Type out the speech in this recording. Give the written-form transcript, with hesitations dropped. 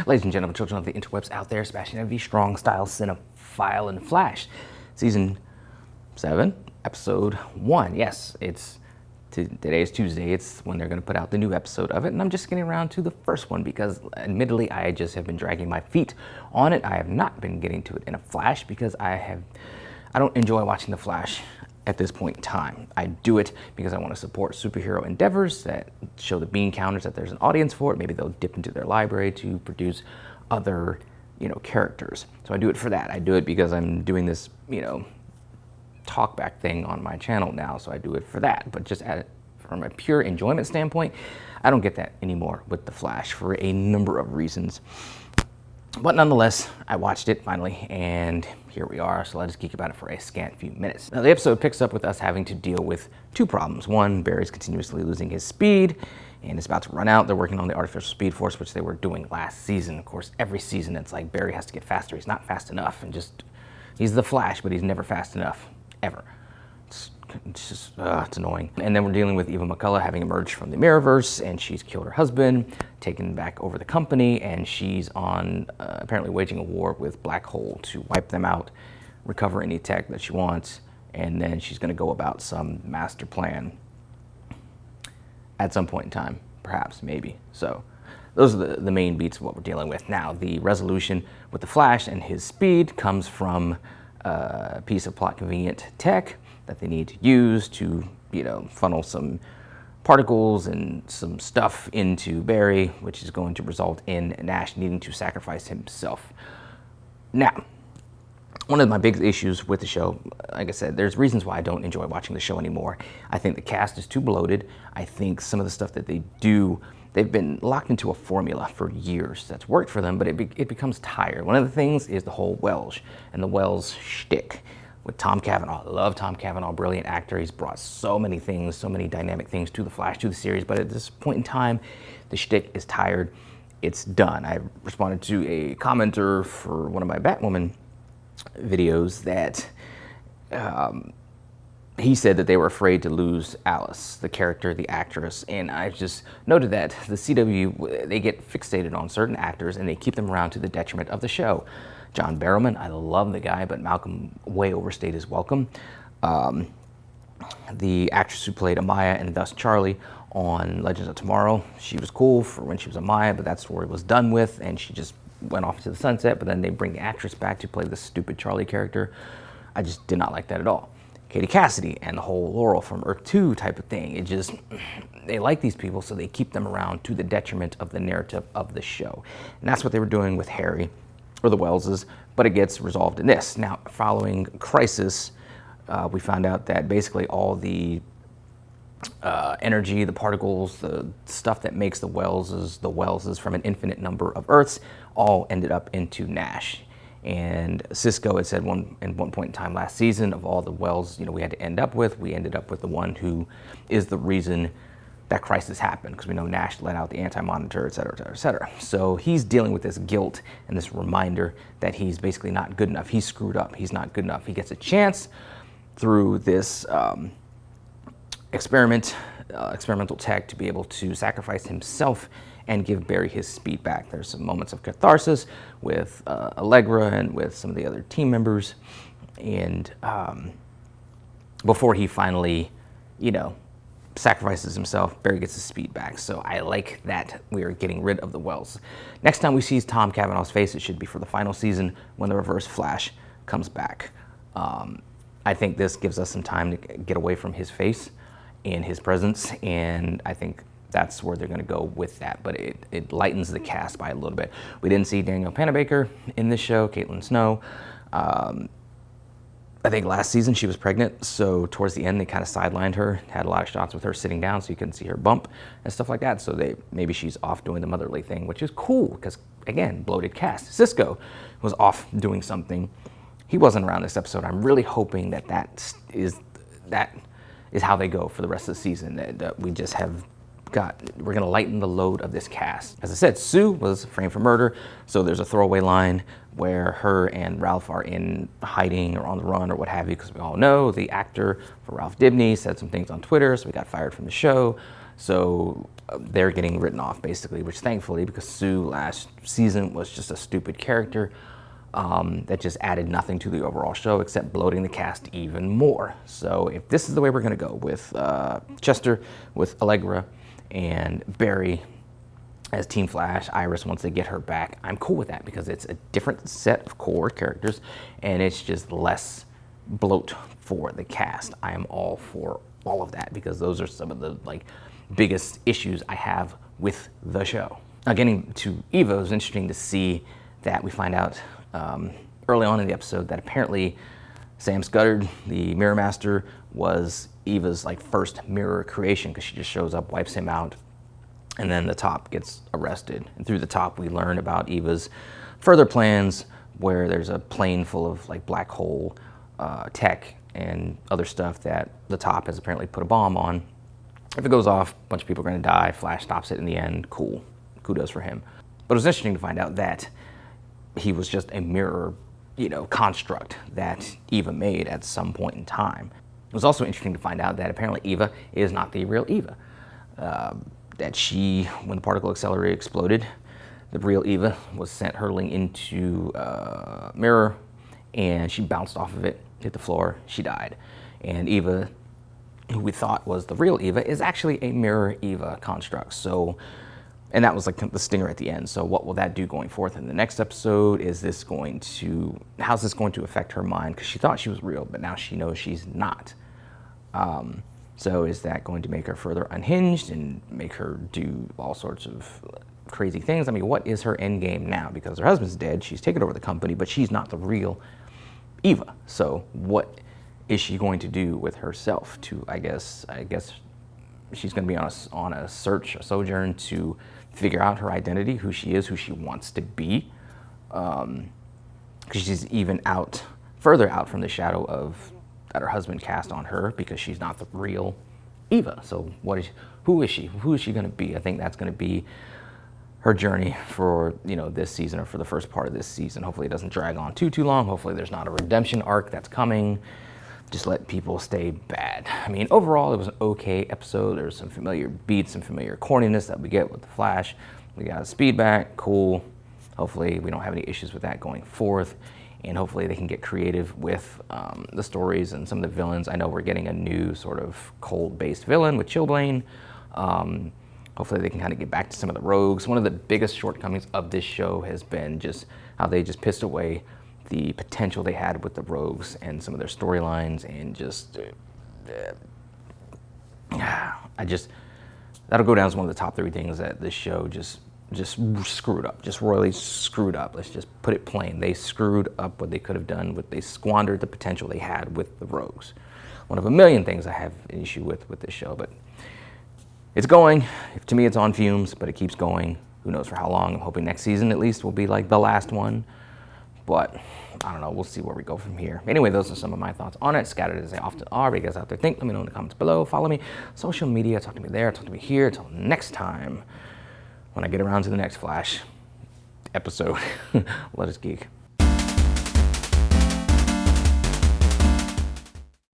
Ladies and gentlemen, children of the interwebs out there, Sebastian of the Strong Style Cinephile and Flash, Season 7, Episode 1. Yes, today is Tuesday. It's when they're going to put out the new episode of it, and I'm just getting around to the first one because, admittedly, I just have been dragging my feet on it. I have not been getting to it in a Flash because I don't enjoy watching the Flash at this point in time. I do it because I want to support superhero endeavors that show the bean counters that there's an audience for it. Maybe they'll dip into their library to produce other, characters. So I do it for that. I do it because I'm doing this, talkback thing on my channel now. So I do it for that. But just from a pure enjoyment standpoint, I don't get that anymore with The Flash for a number of reasons. But nonetheless, I watched it finally, and here we are, so let us geek about it for a scant few minutes. Now, the episode picks up with us having to deal with two problems. One, Barry's continuously losing his speed, and it's about to run out. They're working on the artificial speed force, which they were doing last season. Of course, every season, it's like Barry has to get faster. He's not fast enough, and he's the Flash, but he's never fast enough, ever. It's annoying. And then we're dealing with Eva McCullough having emerged from the Arrowverse, and she's killed her husband, taken back over the company, and she's on apparently waging a war with Black Hole to wipe them out, recover any tech that she wants, and then she's going to go about some master plan at some point in time, perhaps, maybe. So those are the main beats of what we're dealing with. Now, the resolution with the Flash and his speed comes from a piece of plot convenient tech that they need to use to, funnel some particles and some stuff into Barry, which is going to result in Nash needing to sacrifice himself. Now, one of my big issues with the show, like I said, there's reasons why I don't enjoy watching the show anymore. I think the cast is too bloated. I think some of the stuff that they do, they've been locked into a formula for years that's worked for them, but it becomes tired. One of the things is the whole Welsh and the Wells shtick with Tom Cavanaugh. I love Tom Cavanaugh, brilliant actor. He's brought so many things, so many dynamic things to the Flash, to the series, but at this point in time, the shtick is tired. It's done. I responded to a commenter for one of my Batwoman videos that he said that they were afraid to lose Alice, the character, the actress, and I just noted that the CW, they get fixated on certain actors and they keep them around to the detriment of the show. John Barrowman, I love the guy, but Malcolm way overstayed his welcome. The actress who played Amaya and thus Charlie on Legends of Tomorrow, she was cool for when she was Amaya, but that story was done with, and she just went off into the sunset, but then they bring the actress back to play the stupid Charlie character. I just did not like that at all. Katie Cassidy and the whole Laurel from Earth 2 type of thing. They like these people, so they keep them around to the detriment of the narrative of the show. And that's what they were doing with Harry, or the Welleses, but it gets resolved in this. Now, following Crisis, we found out that basically all the energy, the particles, the stuff that makes the Welleses from an infinite number of Earths, all ended up into Nash. And Cisco had said at one point in time last season, of all the Wells, we had to end up with, we ended up with the one who is the reason that Crisis happened, because we know Nash let out the anti-monitor, et cetera, et cetera, et cetera. So he's dealing with this guilt and this reminder that he's basically not good enough. He's screwed up. He's not good enough. He gets a chance through this experimental tech to be able to sacrifice himself and give Barry his speed back. There's some moments of catharsis with Allegra and with some of the other team members, and before he finally, sacrifices himself, Barry gets his speed back. So I like that we are getting rid of the Wells. Next time we see Tom Cavanaugh's face, it should be for the final season when the Reverse Flash comes back. I think this gives us some time to get away from his face and his presence, and I think that's where they're going to go with that, but it lightens the cast by a little bit. We didn't see Danielle Panabaker in this show, Caitlin Snow. I think last season she was pregnant, so towards the end they kind of sidelined her, had a lot of shots with her sitting down so you couldn't see her bump and stuff like that, so maybe she's off doing the motherly thing, which is cool, because again, bloated cast. Cisco was off doing something. He wasn't around this episode. I'm really hoping that is how they go for the rest of the season, that we just have we're gonna lighten the load of this cast. As I said, Sue was framed for murder, so there's a throwaway line where her and Ralph are in hiding or on the run or what have you, because we all know the actor for Ralph Dibny said some things on Twitter, so we got fired from the show. So they're getting written off basically, which thankfully, because Sue last season was just a stupid character that just added nothing to the overall show except bloating the cast even more. So if this is the way we're gonna go with Chester, with Allegra, and Barry as Team Flash, Iris, once they get her back, I'm cool with that because it's a different set of core characters and it's just less bloat for the cast. I am all for all of that because those are some of the biggest issues I have with the show. Now, getting to Eva, it was interesting to see that we find out early on in the episode that apparently Sam Scudder, the Mirror Master, was Eva's first mirror creation because she just shows up, wipes him out, and then the Top gets arrested. And through the Top, we learn about Eva's further plans, where there's a plane full of black hole tech and other stuff that the Top has apparently put a bomb on. If it goes off, a bunch of people are going to die. Flash stops it in the end. Cool. Kudos for him. But it was interesting to find out that he was just a mirror, construct that Eva made at some point in time. It was also interesting to find out that apparently Eva is not the real Eva. That she, when the particle accelerator exploded, the real Eva was sent hurtling into a mirror, and she bounced off of it, hit the floor, she died. And Eva, who we thought was the real Eva, is actually a mirror Eva construct. So, and that was the stinger at the end. So what will that do going forth in the next episode? How's this going to affect her mind? Because she thought she was real, but now she knows she's not. So is that going to make her further unhinged and make her do all sorts of crazy things? I mean, what is her end game now? Because her husband's dead, she's taken over the company, but she's not the real Eva. So what is she going to do with herself to, I guess she's going to be on a search, a sojourn to figure out her identity, who she is, who she wants to be. Because she's even further out from the shadow of that her husband cast on her, because she's not the real Eva. So who is she? Who is she going to be? I think that's going to be her journey for this season, or for the first part of this season. Hopefully it doesn't drag on too long. Hopefully there's not a redemption arc that's coming. Just let people stay bad. I mean, overall, it was an okay episode. There's some familiar beats, some familiar corniness that we get with the Flash. We got a speed back, cool. Hopefully we don't have any issues with that going forth. And hopefully they can get creative with the stories and some of the villains. I know we're getting a new sort of cold-based villain with Chillblaine. Hopefully they can kind of get back to some of the rogues. One of the biggest shortcomings of this show has been just how they just pissed away the potential they had with the rogues and some of their storylines, and just that'll go down as one of the top 3 things that this show just screwed up, just royally screwed up. Let's just put it plain. They screwed up what they could have done. They squandered the potential they had with the rogues. One of a million things I have an issue with this show, but it's going. To me, it's on fumes, but it keeps going. Who knows for how long? I'm hoping next season at least will be like the last one. But I don't know, we'll see where we go from here. Anyway, those are some of my thoughts on it, scattered as they often are. But you guys out there think, let me know in the comments below. Follow me, social media, talk to me there, talk to me here. Until next time, when I get around to the next Flash episode. Let us geek.